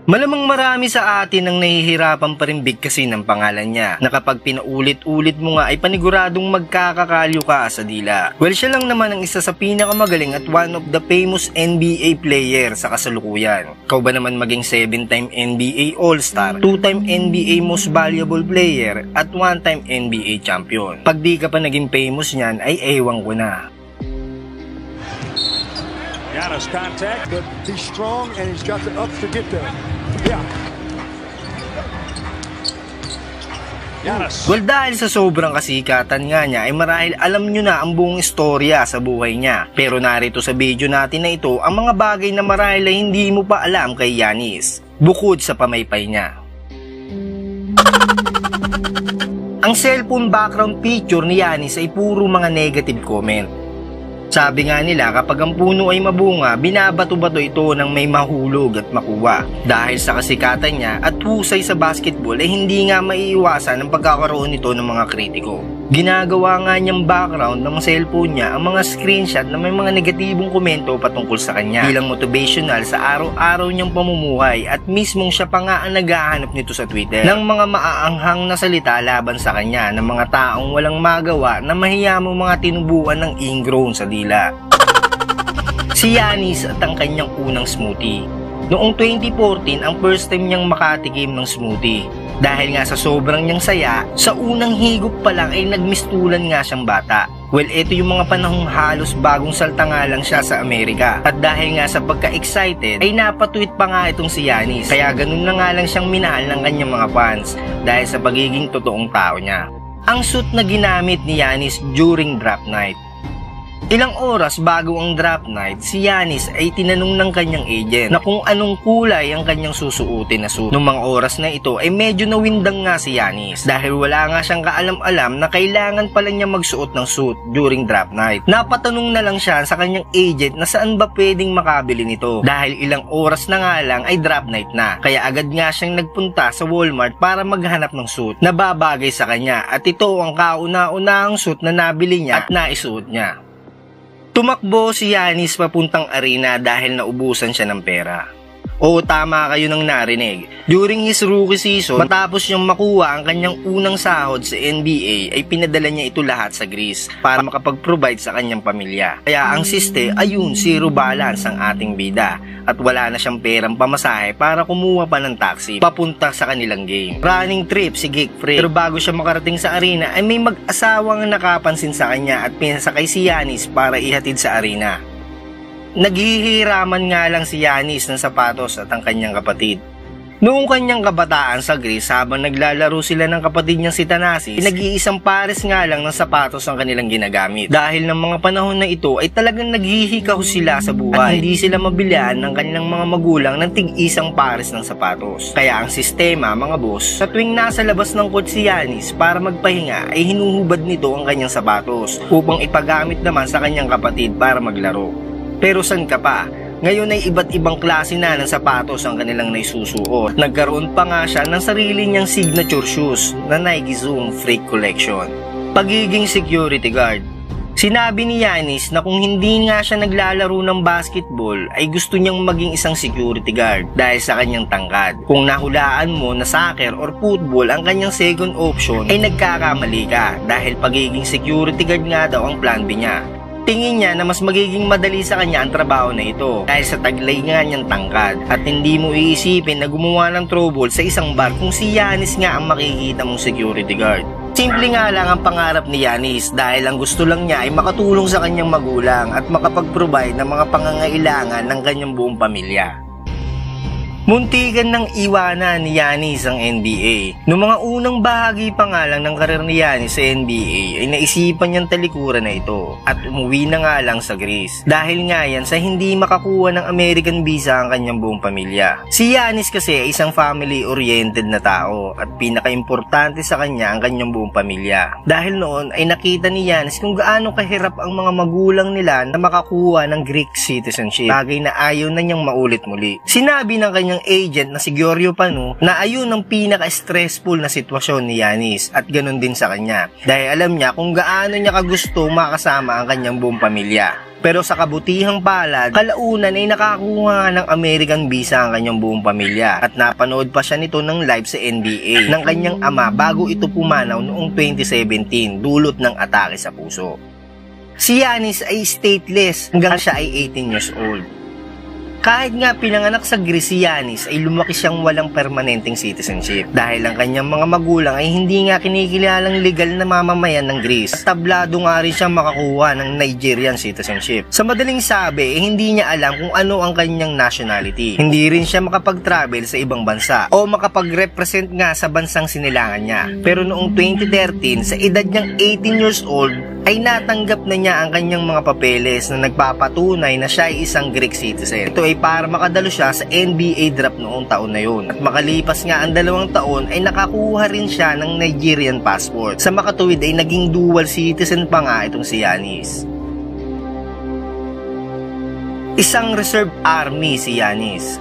Malamang marami sa atin ang nahihirapan pa rin bigkasin ng pangalan niya na kapag pinaulit-ulit mo nga ay paniguradong magkakakalyo ka sa dila. Well, siya lang naman ang isa sa pinakamagaling at one of the famous NBA player sa kasalukuyan. Ikaw ba naman maging 7-time NBA All-Star, 2-time NBA Most Valuable Player at 1-time NBA Champion? Pag di ka pa naging famous niyan ay ewan ko na. Giannis contact, but he's strong and he's got the ups to get there. Yeah. Well, dahil sa sobrang kasikatan nga niya ay marahil alam nyo na ang buong istorya sa buhay niya. Pero narito sa video natin na ito ang mga bagay na marahil ay hindi mo pa alam kay Giannis, bukod sa pamaypay niya. Ang cellphone background picture ni Giannis ay puro mga negative comment. Sabi nga nila kapag ang puno ay mabunga, binabato-bato ito ng may mahulog at makuha. Dahil sa kasikatan niya at husay sa basketball ay hindi nga maiiwasan ang pagkakaroon nito ng mga kritiko. Ginagawa nga niyang background ng cellphone niya ang mga screenshot na may mga negatibong komento patungkol sa kanya bilang motivational sa araw-araw niyang pamumuhay, at mismong siya pa nga ang naghahanap nito sa Twitter ng mga maaanghang na salita laban sa kanya ng mga taong walang magawa na mahiyamong mga tinubuan ng ingrown sa dila. Si Giannis at ang kanyang unang smoothie. Noong 2014 ang first time niyang makatikim ng smoothie. Dahil nga sa sobrang niyang saya, sa unang higop pa lang ay nagmistulan nga siyang bata. Well, ito yung mga panahong halos bagong salta nga lang siya sa Amerika. At dahil nga sa pagka-excited, ay napatweet pa nga itong si Giannis. Kaya ganun na nga lang siyang minahal ng kanyang mga fans dahil sa pagiging totoong tao niya. Ang suit na ginamit ni Giannis during draft night. Ilang oras bago ang draft night, si Giannis ay tinanong ng kanyang agent na kung anong kulay ang kanyang susuotin na suit. Noong mga oras na ito ay medyo nawindang nga si Giannis dahil wala nga siyang kaalam-alam na kailangan pala niya magsuot ng suit during draft night. Napatanong na lang siya sa kanyang agent na saan ba pwedeng makabili nito dahil ilang oras na nga lang ay draft night na. Kaya agad nga siyang nagpunta sa Walmart para maghanap ng suit na babagay sa kanya, at ito ang kauna-unahang suit na nabili niya at naisuot niya. Tumakbo si Giannis papuntang arena dahil naubusan siya ng pera. Oo, tama kayo nang narinig. During his rookie season, matapos niyang makuha ang kanyang unang sahod sa NBA, ay pinadala niya ito lahat sa Greece para makapag-provide sa kanyang pamilya. Kaya ang siste, ayun, zero balance ang ating bida at wala na siyang perang pamasahe para kumuha pa ng taxi papunta sa kanilang game. Running trip si Geekfreak. Pero bago siya makarating sa arena ay may mag-asawang nakapansin sa kanya at pinasakay si Giannis para ihatid sa arena. Naghihiraman nga lang si Giannis ng sapatos at ang kanyang kapatid. Noong kanyang kabataan sa Greece, habang naglalaro sila ng kapatid niyang si Thanasis, nag-iisang pares nga lang ng sapatos ang kanilang ginagamit. Dahil ng mga panahon na ito ay talagang naghihikaw sila sa buhay at hindi sila mabilihan ng kanilang mga magulang ng tig-isang pares ng sapatos. Kaya ang sistema, mga boss, sa tuwing nasa labas ng court si Giannis para magpahinga ay hinuhubad nito ang kanyang sapatos upang ipagamit naman sa kanyang kapatid para maglaro. Pero san ka pa? Ngayon ay iba't ibang klase na ng sapatos ang kanilang naisusuot. Nagkaroon pa nga siya ng sarili niyang signature shoes na Nike Zoom Freak Collection. Pagiging security guard. Sinabi ni Giannis na kung hindi nga siya naglalaro ng basketball ay gusto niyang maging isang security guard dahil sa kanyang tangkad. Kung nahulaan mo na soccer or football ang kanyang second option ay nagkakamali ka dahil pagiging security guard nga daw ang plan B niya. Tingin niya na mas magiging madali sa kanya ang trabaho na ito dahil sa taglay nga niyang tangkad, at hindi mo iisipin na gumawa ng trouble sa isang bar kung si Giannis nga ang makikita mong security guard. Simple nga lang ang pangarap ni Giannis dahil ang gusto lang niya ay makatulong sa kanyang magulang at makapag-provide ng mga pangangailangan ng kanyang buong pamilya. Muntikan ng iwanan ni Giannis ang NBA. Noong mga unang bahagi pa nga lang ng karir ni Giannis sa NBA ay naisipan niyang talikuran na ito at umuwi na nga lang sa Greece. Dahil nga yan sa hindi makakuha ng American visa ang kanyang buong pamilya. Si Giannis kasi ay isang family-oriented na tao at pinaka-importante sa kanya ang kanyang buong pamilya. Dahil noon ay nakita ni Giannis kung gaano kahirap ang mga magulang nila na makakuha ng Greek citizenship. Bagay na ayaw na niyang maulit muli. Sinabi ng kanyang agent na si Giorgio Pano na ayun ang pinaka-stressful na sitwasyon ni Giannis at ganun din sa kanya dahil alam niya kung gaano niya kagusto makasama ang kanyang buong pamilya. Pero sa kabutihang palad, kalaunan ay nakakuha ng American visa ang kanyang buong pamilya at napanood pa siya nito ng live sa NBA ng kanyang ama bago ito pumanaw noong 2017 dulot ng atake sa puso. Si Giannis ay stateless hanggang siya ay 18 years old. Kahit nga pinanganak sa Greece si Giannis ay lumaki siyang walang permanenteng citizenship dahil ang kanyang mga magulang ay hindi nga kinikilalang legal na mamamayan ng Greece at tablado nga rin siyang makakuha ng Nigerian citizenship. Sa madaling sabi, hindi niya alam kung ano ang kanyang nationality. Hindi rin siya makapag-travel sa ibang bansa o makapag-represent nga sa bansang sinilangan niya. Pero noong 2013, sa edad niyang 18 years old, ay natanggap na niya ang kanyang mga papeles na nagpapatunay na siya ay isang Greek citizen. Ito ay para makadalo siya sa NBA draft noong taon na yun. At makalipas nga ang 2 taon ay nakakuha rin siya ng Nigerian passport. Sa makatuwid ay naging dual citizen pa nga itong si Giannis. Isang reserve army si Giannis.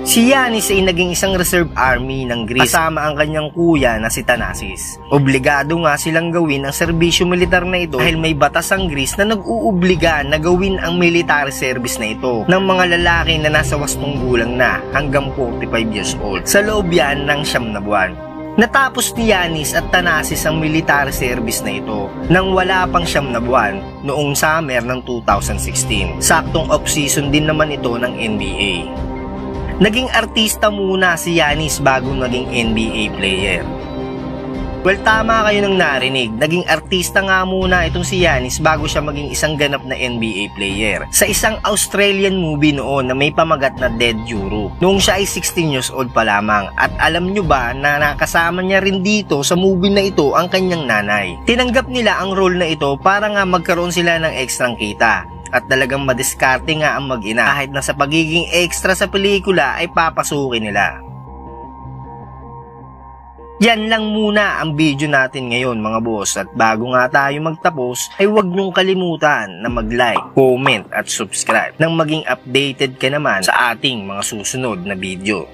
Si Giannis ay naging isang reserve army ng Greece kasama ang kanyang kuya na si Thanasis. Obligado nga silang gawin ang serbisyo militar na ito dahil may batas ang Greece na nag-uubliga na gawin ang military service na ito ng mga lalaki na nasa 8 gulang na hanggang 45 years old. Sa loob yan ng 9 na buwan. Natapos ni Giannis at Thanasis ang military service na ito nang wala pang 9 na buwan noong summer ng 2016. Saktong off-season din naman ito ng NBA. Naging artista muna si Giannis bago naging NBA player. Well, tama kayo nang narinig. Naging artista nga muna itong si Giannis bago siya maging isang ganap na NBA player. Sa isang Australian movie noon na may pamagat na Dead Europe. Noong siya ay 16 years old pa lamang. At alam nyo ba na nakasama niya rin dito sa movie na ito ang kanyang nanay. Tinanggap nila ang role na ito para nga magkaroon sila ng ekstrang kita. At talagang madiskarte nga ang mag-ina kahit na sa pagiging extra sa pelikula ay papasukin nila. Yan lang muna ang video natin ngayon mga boss, at bago nga tayo magtapos ay huwag niyong kalimutan na mag-like, comment at subscribe nang maging updated ka naman sa ating mga susunod na video.